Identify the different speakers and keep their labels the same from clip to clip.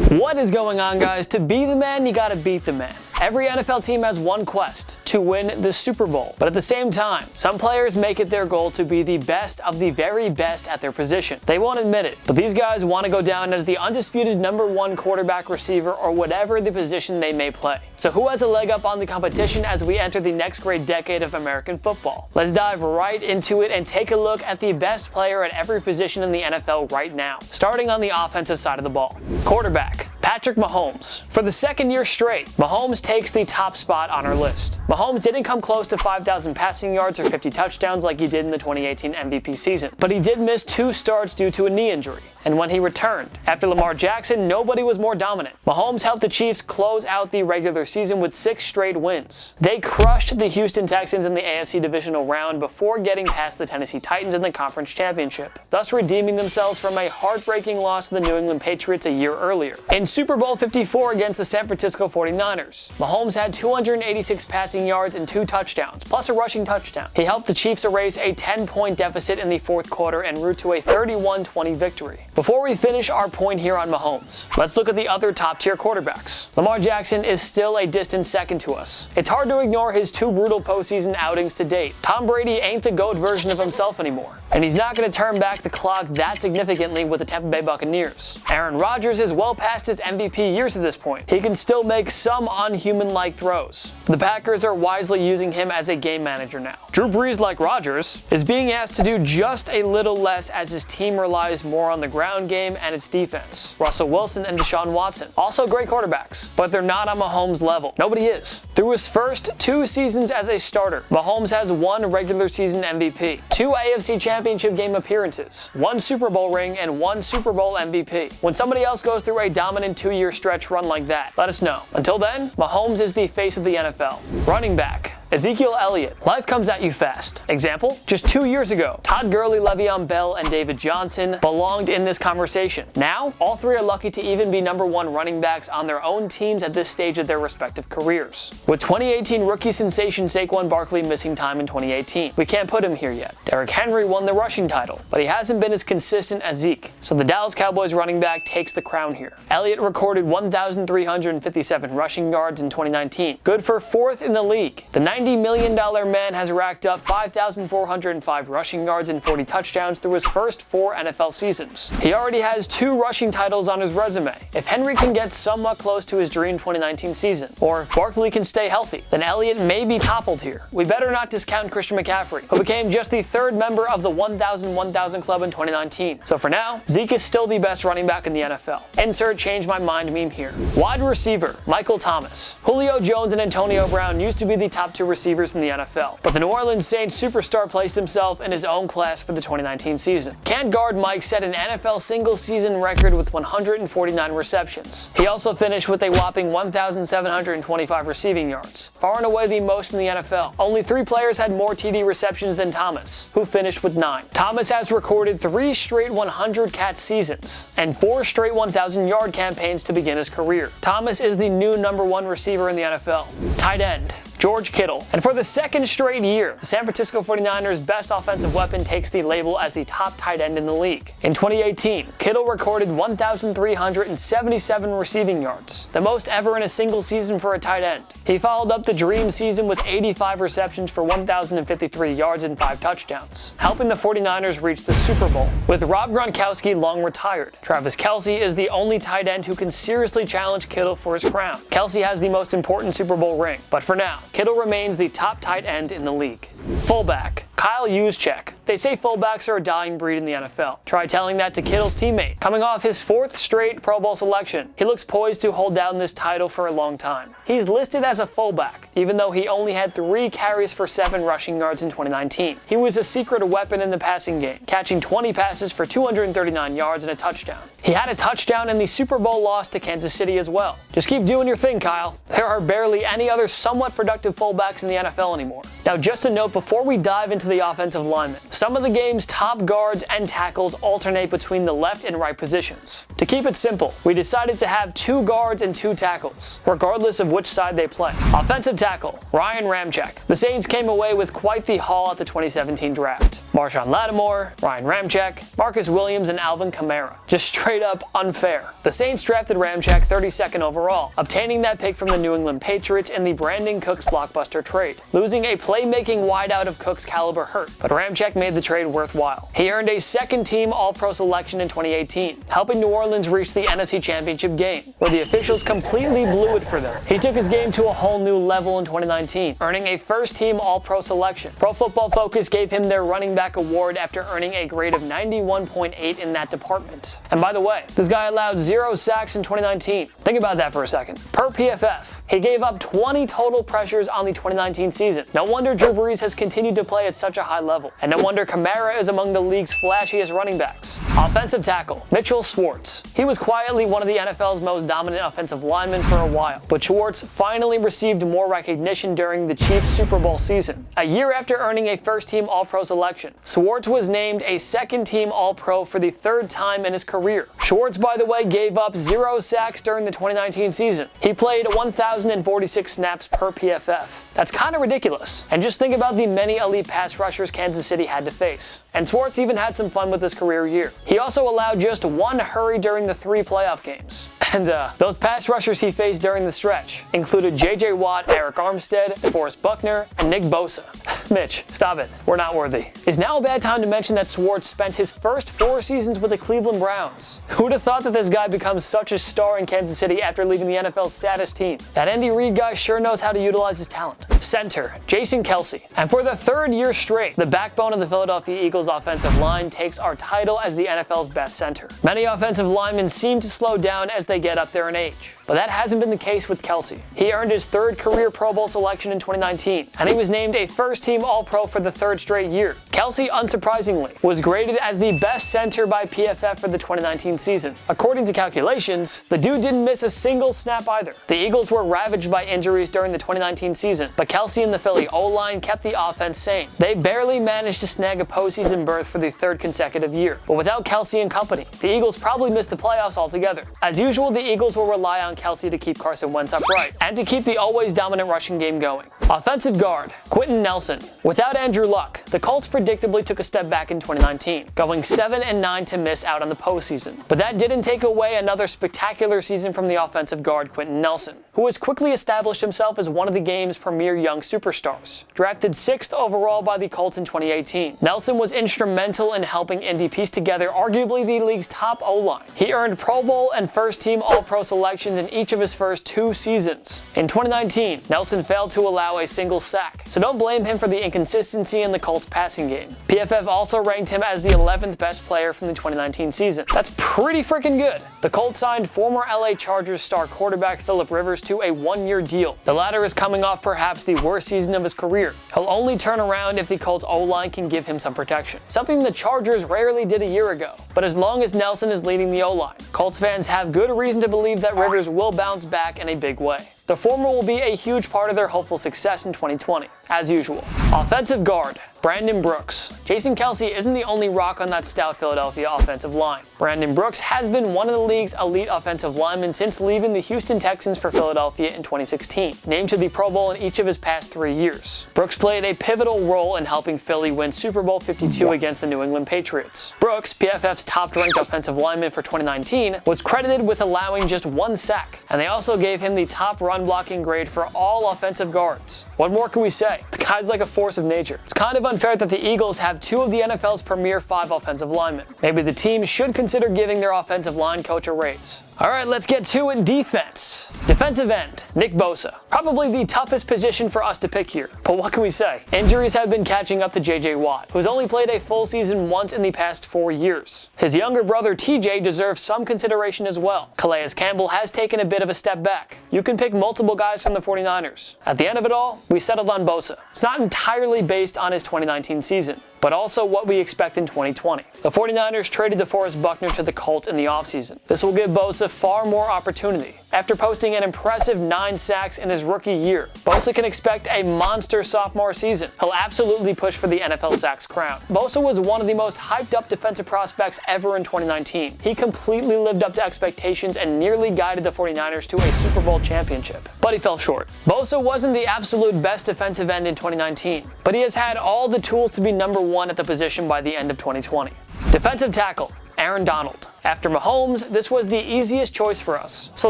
Speaker 1: What is going on, guys? To be the man, you gotta beat the man. Every NFL team has one quest: to win the Super Bowl. But at the same time, some players make it their goal to be the best of the very best at their position. They won't admit it, but these guys want to go down as the undisputed #1 quarterback, receiver, or whatever the position they may play. So who has a leg up on the competition as we enter the next great decade of American football? Let's dive right into it and take a look at the best player at every position in the NFL right now. Starting on the offensive side of the ball. Quarterback, Patrick Mahomes. For the second year straight, Mahomes takes the top spot on our list. Mahomes didn't come close to 5,000 passing yards or 50 touchdowns like he did in the 2018 MVP season, but he did miss 2 starts due to a knee injury. And when he returned, after Lamar Jackson, nobody was more dominant. Mahomes helped the Chiefs close out the regular season with 6 straight wins. They crushed the Houston Texans in the AFC divisional round before getting past the Tennessee Titans in the conference championship, thus redeeming themselves from a heartbreaking loss to the New England Patriots a year earlier. In Super Bowl 54 against the San Francisco 49ers, Mahomes had 286 passing yards and 2 touchdowns, plus a rushing touchdown. He helped the Chiefs erase a 10-point deficit in the fourth quarter en route to a 31-20 victory. Before we finish our point here on Mahomes, let's look at the other top-tier quarterbacks. Lamar Jackson is still a distant second to us. It's hard to ignore his 2 brutal postseason outings to date. Tom Brady ain't the GOAT version of himself anymore, and he's not going to turn back the clock that significantly with the Tampa Bay Buccaneers. Aaron Rodgers is well past his MVP years at this point. He can still make some unhuman-like throws. The Packers are wisely using him as a game manager now. Drew Brees, like Rodgers, is being asked to do just a little less as his team relies more on the ground game and its defense. Russell Wilson and Deshaun Watson, also great quarterbacks, but they're not on Mahomes' level. Nobody is. Through his first 2 seasons as a starter, Mahomes has 1 regular season MVP, 2 AFC Championship game appearances, 1 Super Bowl ring, and 1 Super Bowl MVP. When somebody else goes through a dominant 2-year stretch run like that, let us know. Until then, Mahomes is the face of the NFL. Running back, EZEKIEL Elliott. Life comes at you fast. Example, just 2 years ago, Todd Gurley, Le'Veon Bell, and David Johnson belonged in this conversation. Now, all 3 are lucky to even be #1 running backs on their own teams at this stage of their respective careers. With 2018 rookie sensation Saquon Barkley missing time in 2018, we can't put him here yet. Derrick Henry won the rushing title, but he hasn't been as consistent as Zeke, so the Dallas Cowboys running back takes the crown here. Elliott recorded 1,357 rushing yards in 2019, good for 4th in the league. The $90 million man has racked up 5,405 rushing yards and 40 touchdowns through his first 4 NFL seasons. He already has 2 rushing titles on his resume. If Henry can get somewhat close to his dream 2019 season, or if Barkley can stay healthy, then Elliott may be toppled here. We better not discount Christian McCaffrey, who became just the 3rd member of the 1,000 club in 2019. So for now, Zeke is still the best running back in the NFL. Insert change my mind meme here. Wide receiver, Michael Thomas. Julio Jones and Antonio Brown used to be the top 2 receivers in the NFL, but the New Orleans Saints superstar placed himself in his own class for the 2019 season. Can't guard Mike set an NFL single-season record with 149 receptions. He also finished with a whopping 1,725 receiving yards, far and away the most in the NFL. Only 3 players had more TD receptions than Thomas, who finished with 9. Thomas has recorded 3 straight 100-catch seasons and 4 straight 1,000-yard campaigns to begin his career. Thomas is the new #1 receiver in the NFL. Tight end, George Kittle. And for the 2nd straight year, the San Francisco 49ers' best offensive weapon takes the label as the top tight end in the league. In 2018, Kittle recorded 1,377 receiving yards, the most ever in a single season for a tight end. He followed up the dream season with 85 receptions for 1,053 yards and 5 touchdowns, helping the 49ers reach the Super Bowl. With Rob Gronkowski long retired, Travis Kelce is the only tight end who can seriously challenge Kittle for his crown. Kelce has the most important Super Bowl ring, but for now, Kittle remains the top tight end in the league. Fullback, Kyle Juszczyk. They say fullbacks are a dying breed in the NFL. Try telling that to Kittle's teammate. Coming off his 4th straight Pro Bowl selection, he looks poised to hold down this title for a long time. He's listed as a fullback, even though he only had 3 carries for 7 rushing yards in 2019. He was a secret weapon in the passing game, catching 20 passes for 239 yards and a touchdown. He had a touchdown in the Super Bowl loss to Kansas City as well. Just keep doing your thing, Kyle. There are barely any other somewhat productive fullbacks in the NFL anymore. Now, just a note before we dive into the offensive linemen, some of the game's top guards and tackles alternate between the left and right positions. To keep it simple, we decided to have 2 guards and 2 tackles, regardless of which side they play. Offensive tackle, Ryan Ramczyk. The Saints came away with quite the haul at the 2017 draft. Marshawn Lattimore, Ryan Ramczyk, Marcus Williams, and Alvin Kamara. Just straight up unfair. The Saints drafted Ramczyk 32nd overall, obtaining that pick from the New England Patriots in the Brandon Cooks blockbuster trade. Losing a playmaking wideout of Cooks' caliber hurt, but Ramczyk made the trade worthwhile. He earned a second-team All-Pro selection in 2018, helping New Orleans reach the NFC Championship game, where the officials completely blew it for them. He took his game to a whole new level in 2019, earning a first-team All-Pro selection. Pro Football Focus gave him their running back award after earning a grade of 91.8 in that department. And by the way, this guy allowed 0 sacks in 2019. Think about that for a second. Per PFF, he gave up 20 total pressures on the 2019 season. No wonder Drew Brees has continued to play at such a high level, and no wonder Kamara is among the league's flashiest running backs. Offensive tackle, Mitchell Schwartz. He was quietly one of the NFL's most dominant offensive linemen for a while, but Schwartz finally received more recognition during the Chiefs' Super Bowl season. A year after earning a first-team All-Pro selection, Schwartz was named a second-team All-Pro for the 3rd time in his career. Schwartz, by the way, gave up 0 sacks during the 2019 season. He played 1,046 snaps per PFF. That's kind of ridiculous. And just think about the many elite pass rushers Kansas City had to face. And Schwartz even had some fun with his career year. He also allowed just 1 hurry during the 3 playoff games. And those pass rushers he faced during the stretch included J.J. Watt, Eric Armstead, Forrest Buckner, and Nick Bosa. Mitch, stop it. We're not worthy. Is now a bad time to mention that Schwartz spent his first 4 seasons with the Cleveland Browns? Who'd have thought that this guy becomes such a star in Kansas City after leaving the NFL's saddest team? That Andy Reid guy sure knows how to utilize his talent. Center, Jason Kelce. And for the 3rd year straight, the backbone of the Philadelphia Eagles offensive line takes our title as the NFL's best center. Many offensive linemen seem to slow down as they get up there in age, but that hasn't been the case with Kelce. He earned his 3rd career Pro Bowl selection in 2019, and he was named a first-team All-Pro for the 3rd straight year. Kelce, unsurprisingly, was graded as the best center by PFF for the 2019 season. According to calculations, the dude didn't miss a single snap either. The Eagles were ravaged by injuries during the 2019 season, but Kelce and the Philly O-line kept the offense sane. They barely managed to snag a postseason berth for the 3rd consecutive year, but without Kelce and company, the Eagles probably missed the playoffs altogether. As usual, the Eagles will rely on Kelce to keep Carson Wentz upright and to keep the always dominant rushing game going. Offensive guard, Quenton Nelson. Without Andrew Luck, the Colts predictably took a step back in 2019, going 7-9 to miss out on the postseason. But that didn't take away another spectacular season from the offensive guard Quenton Nelson, who has quickly established himself as one of the game's premier young superstars. Drafted 6th overall by the Colts in 2018, Nelson was instrumental in helping Indy piece together arguably the league's top O-line. He earned Pro Bowl and first-team All-Pro selections in each of his first 2 seasons. In 2019, Nelson failed to allow a single sack, so don't blame him for the inconsistency in the Colts passing game. PFF also ranked him as the 11th best player from the 2019 season. That's pretty freaking good. The Colts signed former LA Chargers star quarterback Phillip Rivers to a 1-year deal. The latter is coming off perhaps the worst season of his career. He'll only turn around if the Colts O-line can give him some protection, something the Chargers rarely did a year ago. But as long as Nelson is leading the O-line, Colts fans have good reason to believe that Rivers will bounce back in a big way. The former will be a huge part of their hopeful success in 2020, as usual. Offensive guard, Brandon Brooks. Jason Kelce isn't the only rock on that stout Philadelphia offensive line. Brandon Brooks has been one of the league's elite offensive linemen since leaving the Houston Texans for Philadelphia in 2016, named to the Pro Bowl in each of his past 3 years. Brooks played a pivotal role in helping Philly win Super Bowl 52 against the New England Patriots. Brooks, PFF's top-ranked offensive lineman for 2019, was credited with allowing just 1 sack, and they also gave him the top run blocking grade for all offensive guards. What more can we say? The guy's like a force of nature. It's kind of unfair that the Eagles have 2 of the NFL's premier 5 offensive linemen. Maybe the team should consider giving their offensive line coach a raise. Alright, let's get to it. Defense. Defensive end, Nick Bosa. Probably the toughest position for us to pick here, but what can we say? Injuries have been catching up to J.J. Watt, who's only played a full season once in the past 4 years. His younger brother TJ deserves some consideration as well. Calais Campbell has taken a bit of a step back. You can pick multiple guys from the 49ers. At the end of it all, we settled on Bosa. It's not entirely based on his 2019 season, but also what we expect in 2020. The 49ers traded DeForest Buckner to the Colts in the offseason. This will give Bosa with far more opportunity. After posting an impressive 9 sacks in his rookie year, Bosa can expect a monster sophomore season. He'll absolutely push for the NFL sacks crown. Bosa was one of the most hyped up defensive prospects ever in 2019. He completely lived up to expectations and nearly guided the 49ers to a Super Bowl championship. But he fell short. Bosa wasn't the absolute best defensive end in 2019, but he has had all the tools to be number 1 at the position by the end of 2020. Defensive tackle, Aaron Donald. After Mahomes, this was the easiest choice for us. So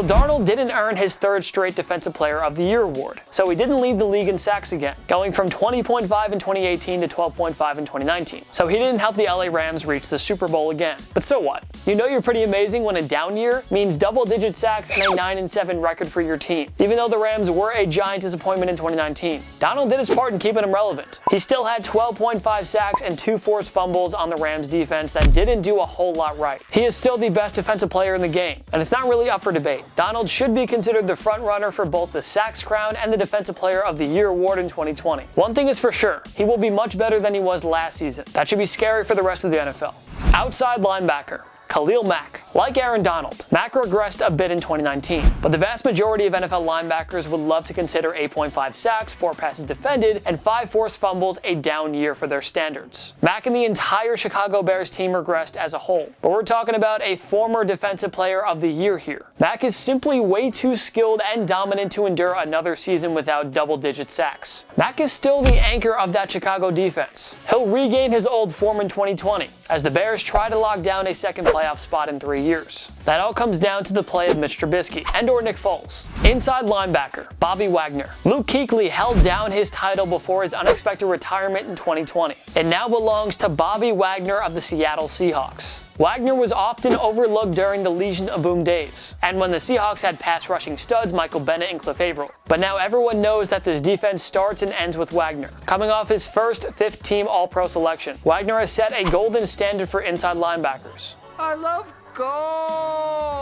Speaker 1: Darnold didn't earn his 3rd straight Defensive Player of the Year award, so he didn't lead the league in sacks again, going from 20.5 in 2018 to 12.5 in 2019. So he didn't help the LA Rams reach the Super Bowl again. But so what? You know you're pretty amazing when a down year means double-digit sacks and a 9-7 record for your team. Even though the Rams were a giant disappointment in 2019, Donald did his part in keeping them relevant. He still had 12.5 sacks and 2 forced fumbles on the Rams defense that didn't do a whole lot right. He is still the best defensive player in the game, and it's not really up for debate. Donald should be considered the front runner for both the sacks crown and the Defensive Player of the Year award in 2020. One thing is for sure, he will be much better than he was last season. That should be scary for the rest of the NFL. Outside linebacker, Khalil Mack. Like Aaron Donald, Mack regressed a bit in 2019, but the vast majority of NFL linebackers would love to consider 8.5 sacks, 4 passes defended, and 5 forced fumbles a down year for their standards. Mack and the entire Chicago Bears team regressed as a whole, but we're talking about a former Defensive Player of the Year here. Mack is simply way too skilled and dominant to endure another season without double-digit sacks. Mack is still the anchor of that Chicago defense. He'll regain his old form in 2020, as the Bears try to lock down a second playoff spot in 3 years. That all comes down to the play of Mitch Trubisky and/or Nick Foles. Inside linebacker, Bobby Wagner. Luke Kuechly held down his title before his unexpected retirement in 2020. It now belongs to Bobby Wagner of the Seattle Seahawks. Wagner was often overlooked during the Legion of Boom days, and when the Seahawks had pass rushing studs Michael Bennett and Cliff Averill. But now everyone knows that this defense starts and ends with Wagner. Coming off his first 5th-team All-Pro selection, Wagner has set a golden standard for inside linebackers.
Speaker 2: I love gold!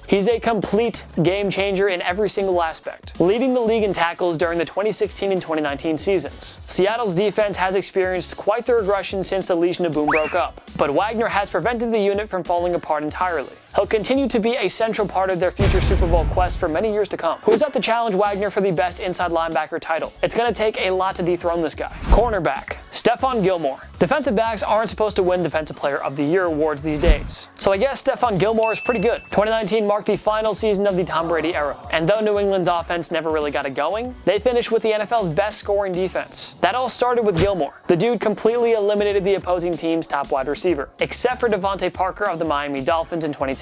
Speaker 1: He's a complete game changer in every single aspect, leading the league in tackles during the 2016 and 2019 seasons. Seattle's defense has experienced quite the regression since the Legion of Boom broke up, but Wagner has prevented the unit from falling apart entirely. He'll continue to be a central part of their future Super Bowl quest for many years to come. Who's up to challenge Wagner for the best inside linebacker title? It's going to take a lot to dethrone this guy. Cornerback, Stephon Gilmore. Defensive backs aren't supposed to win Defensive Player of the Year awards these days, so I guess Stephon Gilmore is pretty good. 2019 marked the final season of the Tom Brady era, and though New England's offense never really got it going, they finished with the NFL's best scoring defense. That all started with Gilmore. The dude completely eliminated the opposing team's top wide receiver, except for Devontae Parker of the Miami Dolphins in 2017.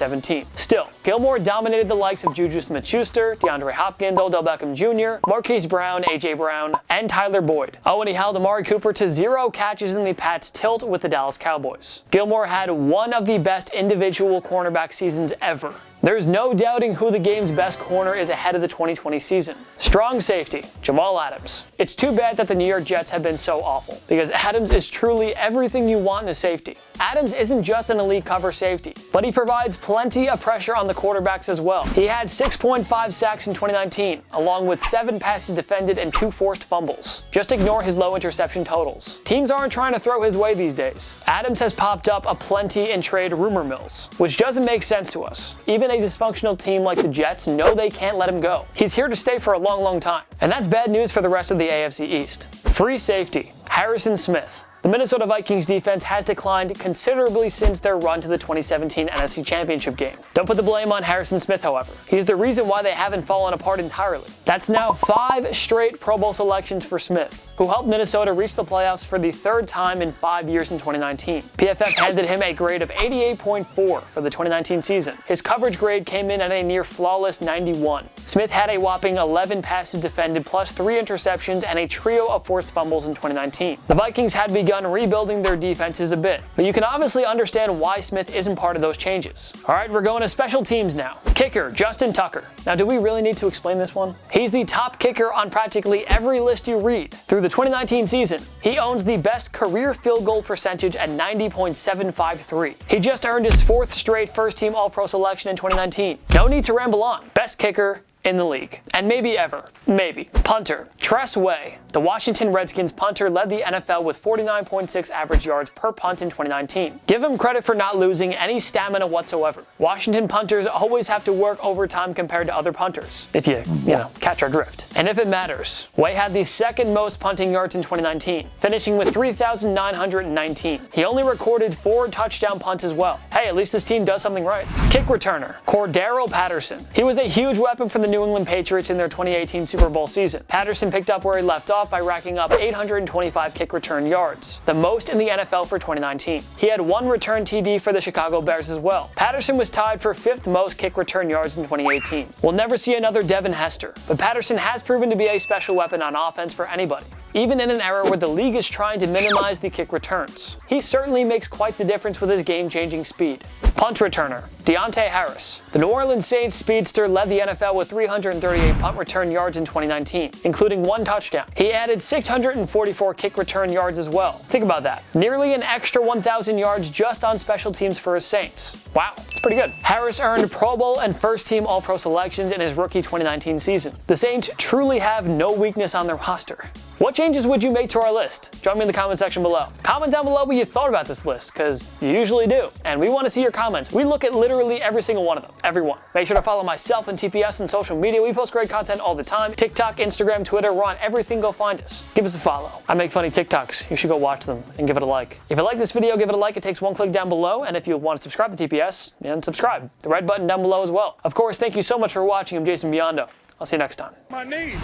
Speaker 1: Still, Gilmore dominated the likes of Juju Smith-Schuster, DeAndre Hopkins, Odell Beckham Jr., Marquise Brown, A.J. Brown, and Tyler Boyd. Oh, and he held Amari Cooper to 0 catches in the Pats' tilt with the Dallas Cowboys. Gilmore had one of the best individual cornerback seasons ever. There's no doubting who the game's best corner is ahead of the 2020 season. Strong safety, Jamal Adams. It's too bad that the New York Jets have been so awful, because Adams is truly everything you want in a safety. Adams isn't just an elite cover safety, but he provides plenty of pressure on the quarterbacks as well. He had 6.5 sacks in 2019, along with 7 passes defended and 2 forced fumbles. Just ignore his low interception totals. Teams aren't trying to throw his way these days. Adams has popped up aplenty in trade rumor mills, which doesn't make sense to us. Even a dysfunctional team like the Jets know they can't let him go. He's here to stay for a long, long time. And that's bad news for the rest of the AFC East. Free safety, Harrison Smith. The Minnesota Vikings defense has declined considerably since their run to the 2017 NFC Championship game. Don't put the blame on Harrison Smith, however. He's the reason why they haven't fallen apart entirely. That's now 5 straight Pro Bowl selections for Smith, who helped Minnesota reach the playoffs for the 3rd time in 5 years in 2019. PFF handed him a grade of 88.4 for the 2019 season. His coverage grade came in at a near flawless 91. Smith had a whopping 11 passes defended plus 3 interceptions and a trio of forced fumbles in 2019. The Vikings had begun rebuilding their defenses a bit, but you can obviously understand why Smith isn't part of those changes. Alright, we're going to special teams now. Kicker, Justin Tucker. Now, do we really need to explain this one? He's the top kicker on practically every list you read. Through the 2019 season, he owns the best career field goal percentage at 90.753. He just earned his 4th straight first-team All-Pro selection in 2019. No need to ramble on. Best kicker, in the league. And maybe ever. Maybe. Punter. Tress Way. The Washington Redskins punter led the NFL with 49.6 average yards per punt in 2019. Give him credit for not losing any stamina whatsoever. Washington punters always have to work overtime compared to other punters, if you catch our drift. And if it matters, Way had the second most punting yards in 2019, finishing with 3,919. He only recorded 4 touchdown punts as well. Hey, at least this team does something right. Kick returner. Cordarrelle Patterson. He was a huge weapon for the New England Patriots in their 2018 Super Bowl season. Patterson picked up where he left off by racking up 825 kick return yards, the most in the NFL for 2019. He had 1 return TD for the Chicago Bears as well. Patterson was tied for 5th most kick return yards in 2018. We'll never see another Devin Hester, but Patterson has proven to be a special weapon on offense for anybody, even in an era where the league is trying to minimize the kick returns. He certainly makes quite the difference with his game-changing speed. Punt returner. DeONTE Harris. The New Orleans Saints speedster led the NFL with 338 punt return yards in 2019, including 1 touchdown. He added 644 kick return yards as well. Think about that. Nearly an extra 1,000 yards just on special teams for his Saints. Wow, it's pretty good. Harris earned Pro Bowl and first-team All-Pro selections in his rookie 2019 season. The Saints truly have no weakness on their roster. What changes would you make to our list? Join me in the comment section below. Comment down below what you thought about this list, because you usually do. And we want to see your comments. We look at literally every single one of them. Every one. Make sure to follow myself and TPS on social media. We post great content all the time. TikTok, Instagram, Twitter, we're on everything. Go find us. Give us a follow. I make funny TikToks. You should go watch them and give it a like. If you like this video, give it a like. It takes 1 click down below. And if you want to subscribe to TPS, then subscribe. The red button down below as well. Of course, thank you so much for watching. I'm Jason Biondo. I'll see you next time.
Speaker 2: My knee.